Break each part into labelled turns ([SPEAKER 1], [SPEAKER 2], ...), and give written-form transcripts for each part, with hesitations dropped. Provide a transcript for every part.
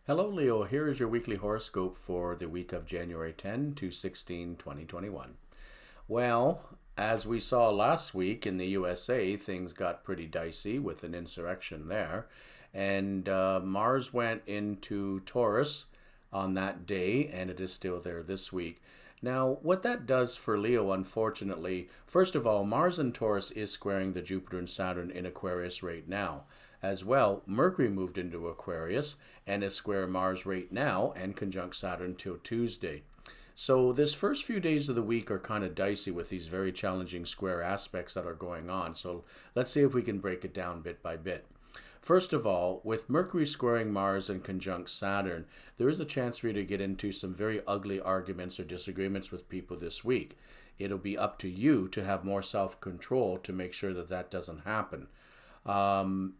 [SPEAKER 1] Hello, Leo. Here is your weekly horoscope for the week of January 10 to 16, 2021. Well, as we saw last week in the USA, things got pretty dicey with an insurrection there. And Mars went into Taurus on that day, and it is still there this week. Now, what that does for Leo, unfortunately, first of all, Mars in Taurus is squaring the Jupiter and Saturn in Aquarius right now. As well, Mercury moved into Aquarius and is square Mars right now and conjunct Saturn till Tuesday. So this first few days of the week are kind of dicey with these very challenging square aspects that are going on. So let's see if we can break it down bit by bit. First of all, with Mercury squaring Mars and conjunct Saturn, there is a chance for you to get into some very ugly arguments or disagreements with people this week. It'll be up to you to have more self-control to make sure that that doesn't happen.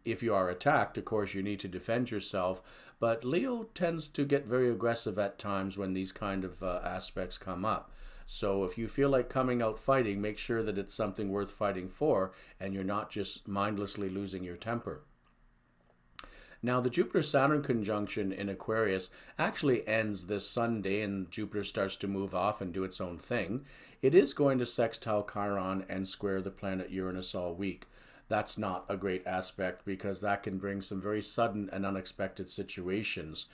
[SPEAKER 1] If you are attacked, of course, you need to defend yourself. But Leo tends to get very aggressive at times when these kind of aspects come up. So if you feel like coming out fighting, make sure that it's something worth fighting for and you're not just mindlessly losing your temper. Now, the Jupiter-Saturn conjunction in Aquarius actually ends this Sunday and Jupiter starts to move off and do its own thing. It is going to sextile Chiron and square the planet Uranus all week. That's not a great aspect because that can bring some very sudden and unexpected situations.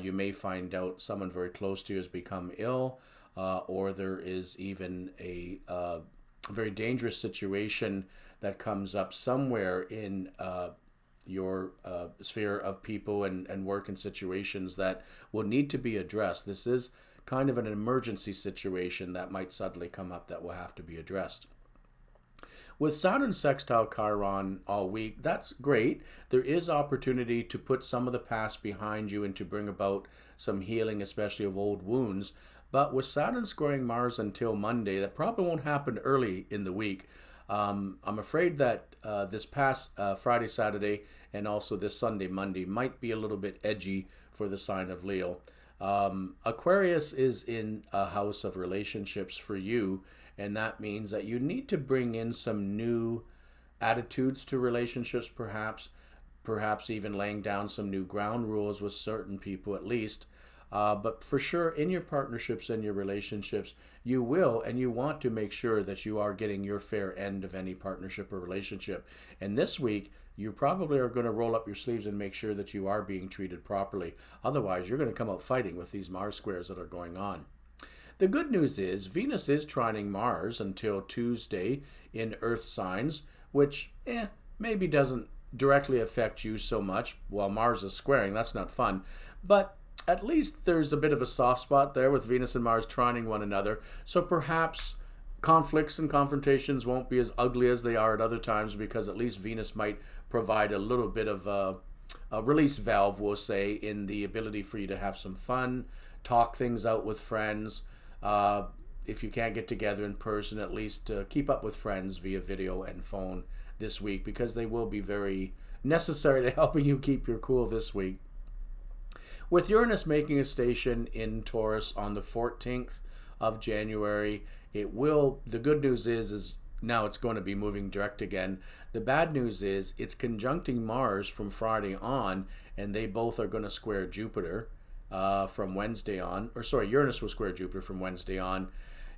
[SPEAKER 1] You may find out someone very close to you has become ill, or there is even a very dangerous situation that comes up somewhere in your sphere of people and work and situations that will need to be addressed. This is kind of an emergency situation that might suddenly come up that will have to be addressed. With Saturn sextile Chiron all week, that's great. There is opportunity to put some of the past behind you and to bring about some healing, especially of old wounds. But with Saturn squaring Mars until Monday, that probably won't happen early in the week. I'm afraid that this past Friday, Saturday, and also this Sunday, Monday might be a little bit edgy for the sign of Leo. Aquarius is in a house of relationships for you, and that means that you need to bring in some new attitudes to relationships, perhaps even laying down some new ground rules with certain people at least. But for sure, in your partnerships and your relationships, you will and you want to make sure that you are getting your fair end of any partnership or relationship. And this week, you probably are going to roll up your sleeves and make sure that you are being treated properly. Otherwise, you're going to come out fighting with these Mars squares that are going on. The good news is Venus is trining Mars until Tuesday in Earth signs, which maybe doesn't directly affect you so much while Mars is squaring. That's not fun. But at least there's a bit of a soft spot there with Venus and Mars trining one another. So perhaps conflicts and confrontations won't be as ugly as they are at other times because at least Venus might provide a little bit of a release valve, we'll say, in the ability for you to have some fun, talk things out with friends. If you can't get together in person, at least keep up with friends via video and phone this week because they will be very necessary to helping you keep your cool this week. With Uranus making a station in Taurus on the 14th of January, the good news is now it's going to be moving direct again. The bad news is it's conjuncting Mars from Friday on, and they both are going to square Jupiter from Wednesday on. Uranus will square Jupiter from Wednesday on.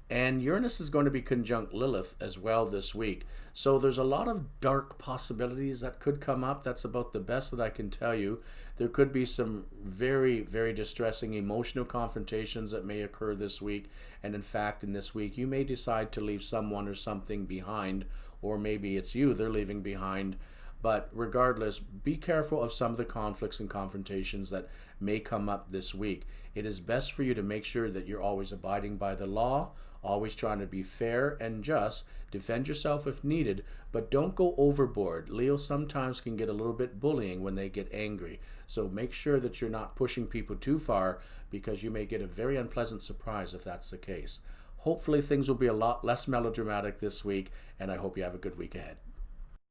[SPEAKER 1] And Uranus is going to be conjunct Lilith as well this week. So there's a lot of dark possibilities that could come up. That's about the best that I can tell you. There could be some very, very distressing emotional confrontations that may occur this week. And in fact, in this week, you may decide to leave someone or something behind, or maybe it's you they're leaving behind. But regardless, be careful of some of the conflicts and confrontations that may come up this week. It is best for you to make sure that you're always abiding by the law, always trying to be fair and just, defend yourself if needed, but don't go overboard. Leo sometimes can get a little bit bullying when they get angry. So make sure that you're not pushing people too far because you may get a very unpleasant surprise if that's the case. Hopefully things will be a lot less melodramatic this week, and I hope you have a good week ahead.